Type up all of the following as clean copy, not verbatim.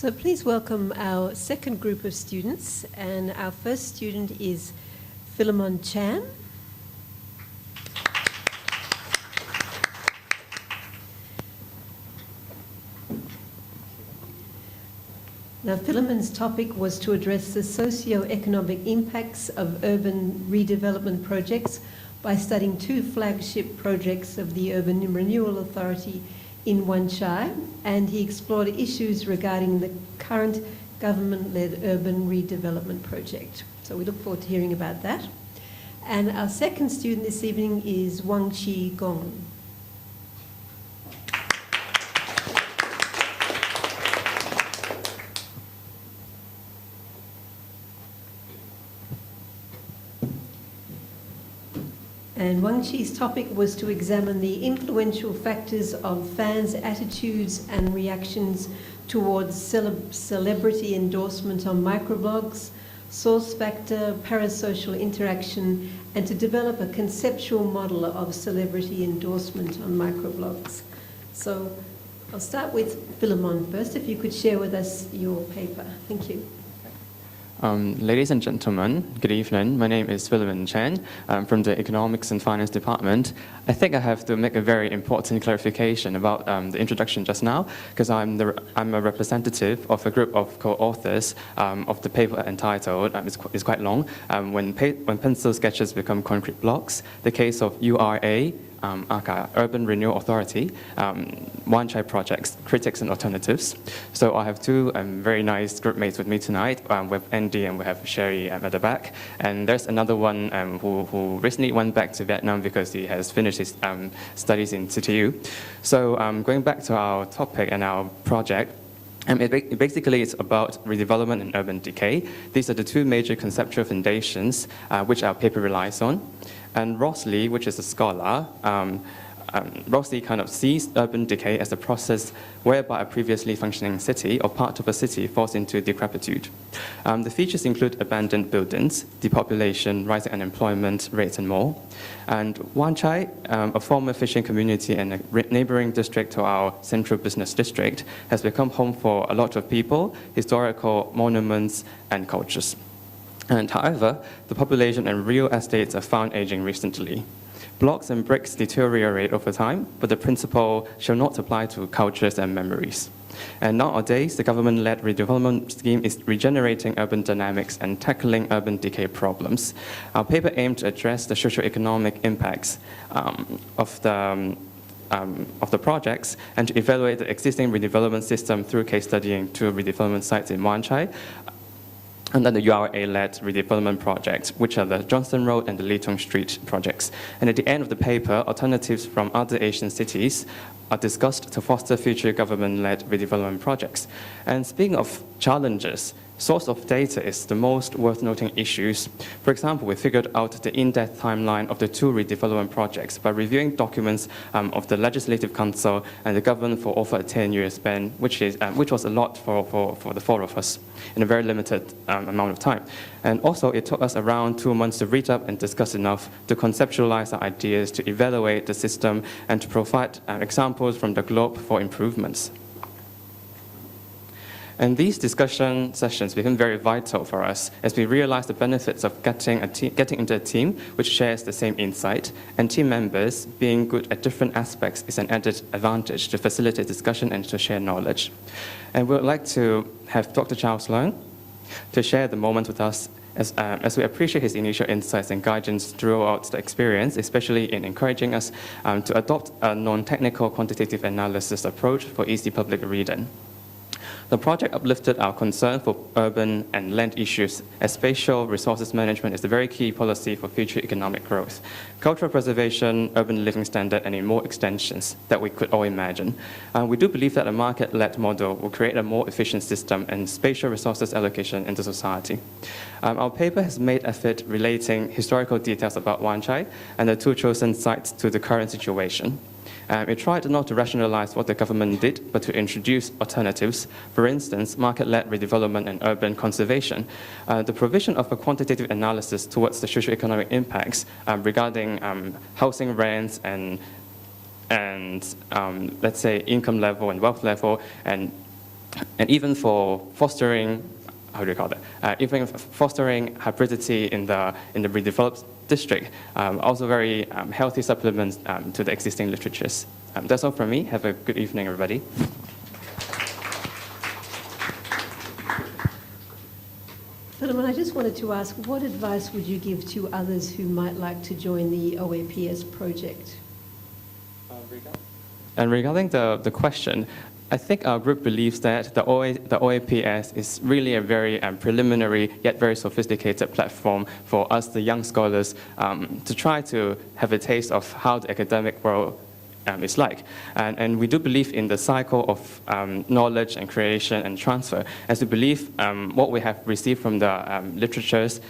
So please welcome our second group of students, and our first student is Philemon Chan. Now, Philemon's topic was to address the socio-economic impacts of urban redevelopment projects by studying two flagship projects of the Urban Renewal Authority in Wan Chai, and he explored issues regarding the current government-led urban redevelopment project. So we look forward to hearing about that. And our second student this evening is Wang Chi Gong. And Wang Chi's topic was to examine the influential factors of fans' attitudes and reactions towards celebrity endorsement on microblogs, source factor, parasocial interaction, and to develop a conceptual model of celebrity endorsement on microblogs. So I'll start with Philemon first. If you could share with us your paper. Thank you. Ladies and gentlemen, good evening. My name is Philemon Chan. I'm from the Economics and Finance Department. I think I have to make a very important clarification about the introduction just now, because I'm a representative of a group of co-authors of the paper entitled, it's quite long, when pencil sketches become concrete blocks, the case of URA, Urban Renewal Authority, Wan Chai projects, critics and alternatives. So I have two very nice group mates with me tonight. We have Andy and we have Sherry at the back. And there's another one who recently went back to Vietnam because he has finished his studies in CTU. So going back to our topic and our project, basically, it's about redevelopment and urban decay. These are the two major conceptual foundations which our paper relies on. And Rossley, which is a scholar, Rossley kind of sees urban decay as a process whereby a previously functioning city or part of a city falls into decrepitude. The features include abandoned buildings, depopulation, rising unemployment rates, and more. And Wan Chai, a former fishing community and a neighboring district to our central business district, has become home for a lot of people, historical monuments, and cultures. And however, the population and real estates are found aging recently. Blocks and bricks deteriorate over time, but the principle shall not apply to cultures and memories. And nowadays, the government-led redevelopment scheme is regenerating urban dynamics and tackling urban decay problems. Our paper aimed to address the socio-economic impacts of the projects and to evaluate the existing redevelopment system through case studying two redevelopment sites in Wan Chai, and then the URA-led redevelopment projects, which are the Johnston Road and the Lee Tong Street projects. And at the end of the paper, alternatives from other Asian cities are discussed to foster future government-led redevelopment projects. And speaking of challenges, source of data is the most worth noting issues. For example, we figured out the in-depth timeline of the two redevelopment projects by reviewing documents of the Legislative Council and the government for over a 10-year span, which was a lot for the four of us in a very limited amount of time. And also, it took us around 2 months to read up and discuss enough to conceptualize our ideas, to evaluate the system, and to provide examples from the globe for improvements. And these discussion sessions became very vital for us as we realized the benefits of getting into a team which shares the same insight, and team members being good at different aspects is an added advantage to facilitate discussion and to share knowledge. And we would like to have Dr. Charles Leung to share the moment with us as we appreciate his initial insights and guidance throughout the experience, especially in encouraging us to adopt a non-technical quantitative analysis approach for easy public reading. The project uplifted our concern for urban and land issues, as spatial resources management is a very key policy for future economic growth. Cultural preservation, urban living standard, and in more extensions that we could all imagine. We do believe that a market-led model will create a more efficient system and spatial resources allocation into society. Our paper has made effort relating historical details about Wan Chai and the two chosen sites to the current situation. It tried not to rationalize what the government did, but to introduce alternatives. For instance, market-led redevelopment and urban conservation. The provision of a quantitative analysis towards the socio-economic impacts regarding housing rents and let's say income level and wealth level, and and even for fostering, how do you call that? Even fostering hybridity in the redeveloped district, also very healthy supplements to the existing literatures. That's all from me. Have a good evening, everybody. Philemon, I just wanted to ask, what advice would you give to others who might like to join the OAPS project? And regarding the question, I think our group believes that the OAPS is really a very preliminary yet very sophisticated platform for us, the young scholars, to try to have a taste of how the academic world is like. And we do believe in the cycle of knowledge and creation and transfer, as we believe what we have received from the literatures,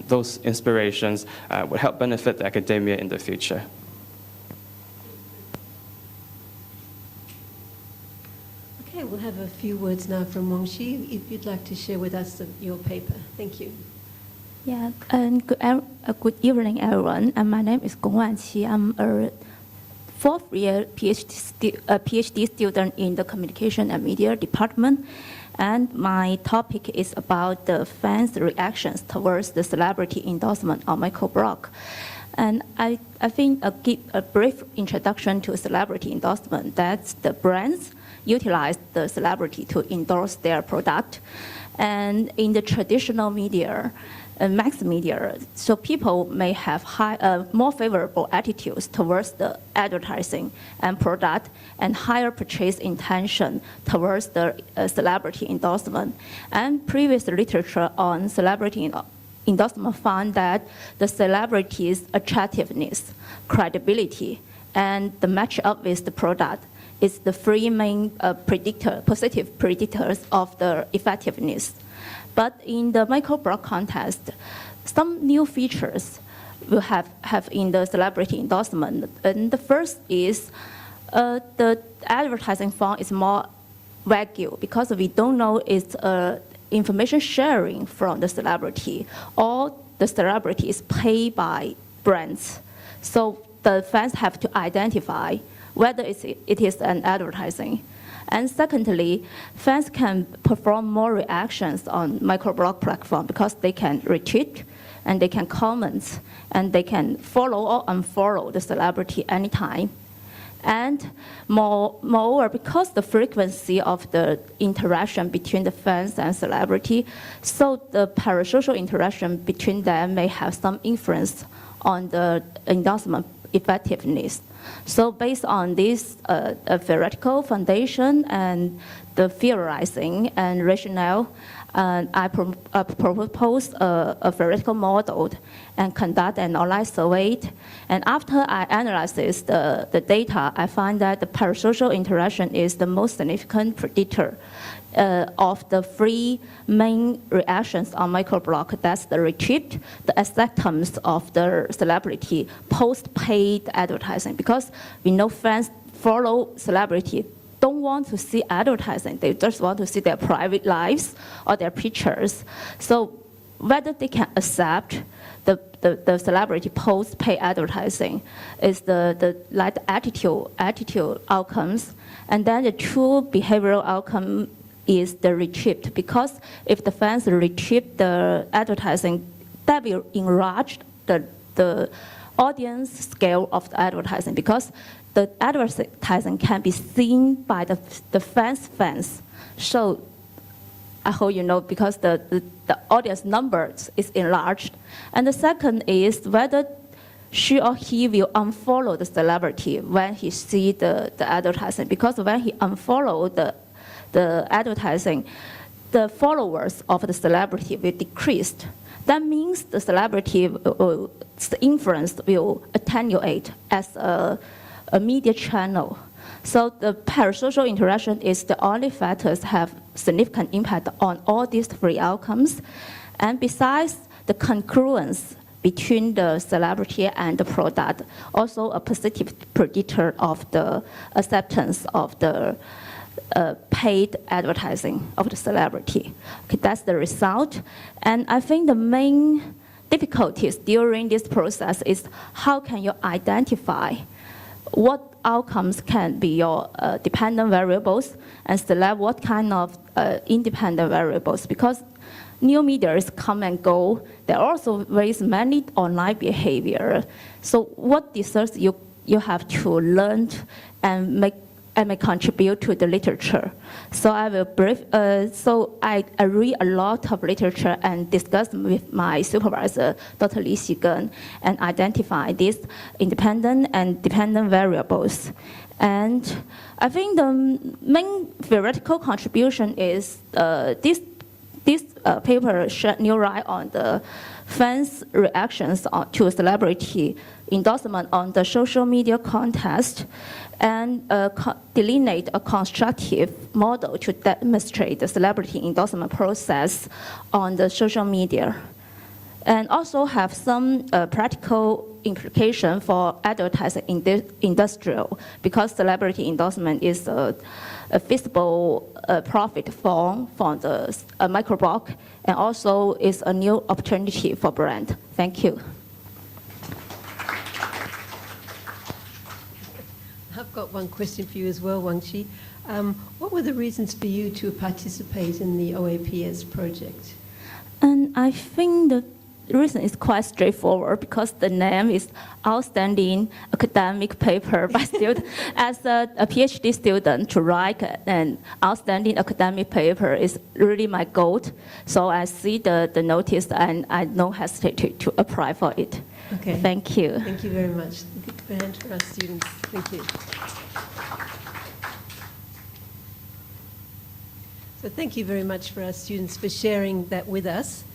those inspirations will help benefit the academia in the future. Okay, we'll have a few words now from Wang Xi, if you'd like to share with us your paper. Thank you. Yeah, and good evening, everyone. And my name is Gong Wanqi. I'm a fourth-year PhD student in the Communication and Media Department. And my topic is about the fans' reactions towards the celebrity endorsement on microblog. And I think I'll give a brief introduction to celebrity endorsement. That's the brands utilize the celebrity to endorse their product. And in the traditional media, mass media, so people may have more favorable attitudes towards the advertising and product and higher purchase intention towards the celebrity endorsement. And previous literature on celebrity endorsement found that the celebrity's attractiveness, credibility, and the match up with the product is the three main positive predictors of the effectiveness. But in the microblog context, some new features will have in the celebrity endorsement. And the first is the advertising fund is more vague because we don't know it's information sharing from the celebrity, or the celebrity is paid by brands. So the fans have to identify whether it is an advertising. And secondly, fans can perform more reactions on microblog platform because they can retweet and they can comment and they can follow or unfollow the celebrity anytime. And moreover, because the frequency of the interaction between the fans and celebrity, so the parasocial interaction between them may have some influence on the endorsement effectiveness. So based on this theoretical foundation and the theorizing and rationale, I proposed a theoretical model and conduct an online survey. And after I analyzed the data, I find that the parasocial interaction is the most significant predictor of the three main reactions on microblog. That's the retweet, the acceptance of the celebrity, post-paid advertising. Because we know fans follow celebrity, don't want to see advertising. They just want to see their private lives or their pictures. So whether they can accept the celebrity post-pay advertising is the attitude outcomes. And then the true behavioral outcome is the retweet, because if the fans retweet the advertising, that will enlarge the audience scale of the advertising, because the advertising can be seen by the fans. So I hope you know, because the audience numbers is enlarged. And the second is whether she or he will unfollow the celebrity when he see the advertising, because when he unfollow the advertising, the followers of the celebrity will decrease. That means the celebrity's influence will attenuate as a media channel. So the parasocial interaction is the only factors have significant impact on all these three outcomes. And besides the congruence between the celebrity and the product, also a positive predictor of the acceptance of the paid advertising of the celebrity. Okay, that's the result. And I think the main difficulties during this process is how can you identify what outcomes can be your dependent variables, and select what kind of independent variables, because new medias come and go. There are also very many online behavior. So what research you have to learn and may contribute to the literature. So I will brief. I read a lot of literature and discuss with my supervisor, Dr. Li Xigen, and identify these independent and dependent variables. And I think the main theoretical contribution is this paper shed new light on the fans' reactions to celebrity endorsement on the social media context, and delineate a constructive model to demonstrate the celebrity endorsement process on the social media. And also have some practical implication for advertising industrial, because celebrity endorsement is a visible profit form from the microblog, and also is a new opportunity for brand. Thank you. I've got one question for you as well, Wang Qi. What were the reasons for you to participate in the OAPS project? And I think the reason is quite straightforward, because the name is Outstanding Academic Paper by student. As a PhD student, to write an outstanding academic paper is really my goal. So I see the notice and I don't hesitate to apply for it. Okay. Thank you. Thank you very much. A hand for our students. Thank you. So thank you very much for our students for sharing that with us.